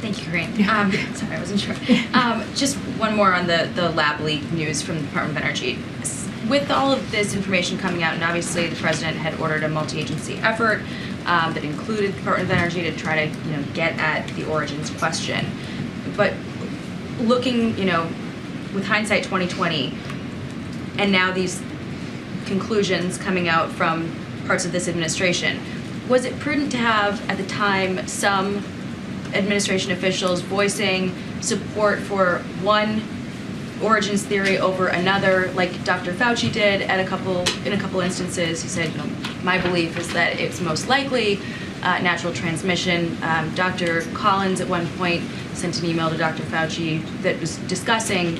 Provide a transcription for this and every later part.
Thank you, Karine. Sorry, I wasn't sure. Just one more on the lab leak news from the Department of Energy. With all of this information coming out, and obviously the president had ordered a multi-agency effort that included the Department of Energy to try to, get at the origins question. But looking, with hindsight 2020, and now these conclusions coming out from parts of this administration, was it prudent to have at the time some administration officials voicing support for one origins theory over another, like Dr. Fauci did in a couple instances? He said, my belief is that it's most likely natural transmission. Dr. Collins at one point sent an email to Dr. Fauci that was discussing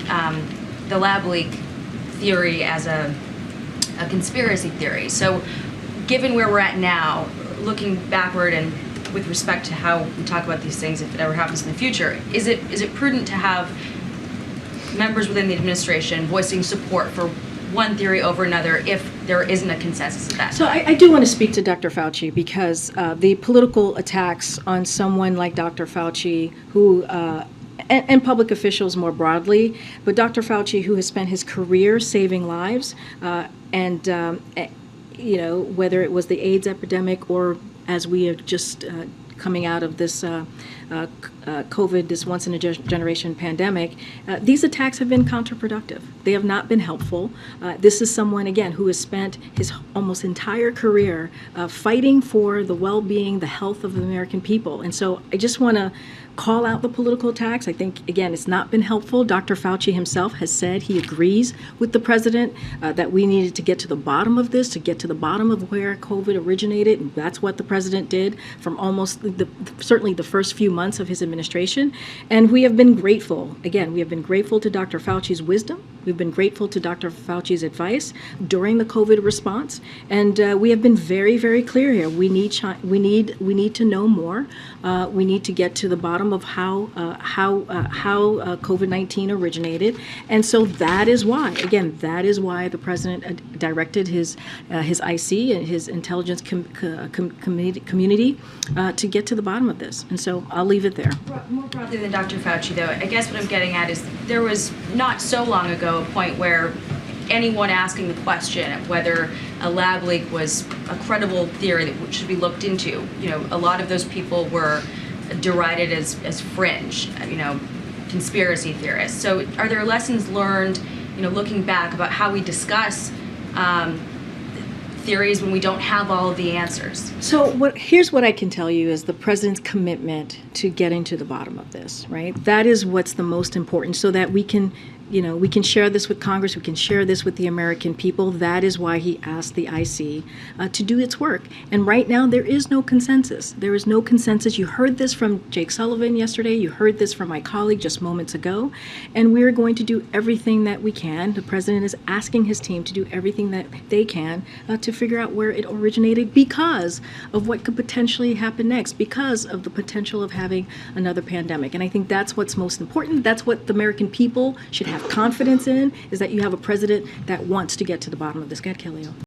the lab leak theory as a conspiracy theory. So given where we're at now, looking backward and with respect to how we talk about these things, if it ever happens in the future, is it prudent to have members within the administration voicing support for one theory over another if there isn't a consensus at that So time? I do want to speak to Dr. Fauci because the political attacks on someone like Dr. Fauci, who and public officials more broadly, but Dr. Fauci, who has spent his career saving lives, and whether it was the AIDS epidemic or as we are just coming out of this COVID, this once-in-a-generation pandemic, these attacks have been counterproductive. They have not been helpful. This is someone, again, who has spent his almost entire career fighting for the well-being, the health of the American people. And so I just want to call out the political attacks. I think, again, it's not been helpful. Dr. Fauci himself has said he agrees with the president that we needed to get to the bottom of this, to get to the bottom of where COVID originated. And that's what the president did from almost certainly the first few months of his administration. And we have been grateful. Again, we have been grateful to Dr. Fauci's wisdom. We've been grateful to Dr. Fauci's advice during the COVID response. And we have been very, very clear here. We need to know more. We need to get to the bottom of how COVID-19 originated, and so that is why the president directed his IC and his intelligence community to get to the bottom of this. And so I'll leave it there. More broadly than Dr. Fauci, though, I guess what I'm getting at is there was not so long ago a point where anyone asking the question of whether a lab leak was a credible theory that should be looked into, a lot of those people were derided as fringe, conspiracy theorists. So are there lessons learned, looking back about how we discuss theories when we don't have all of the answers? So here's what I can tell you is the president's commitment to getting to the bottom of this, right? That is what's the most important, so that we can share this with Congress, we can share this with the American people. That is why he asked the IC to do its work. And right now, there is no consensus. There is no consensus. You heard this from Jake Sullivan yesterday. You heard this from my colleague just moments ago. And we're going to do everything that we can. The president is asking his team to do everything that they can to figure out where it originated, because of what could potentially happen next, because of the potential of having another pandemic. And I think that's what's most important. That's what the American people should have confidence in, is that you have a president that wants to get to the bottom of this. Go ahead, Kelly.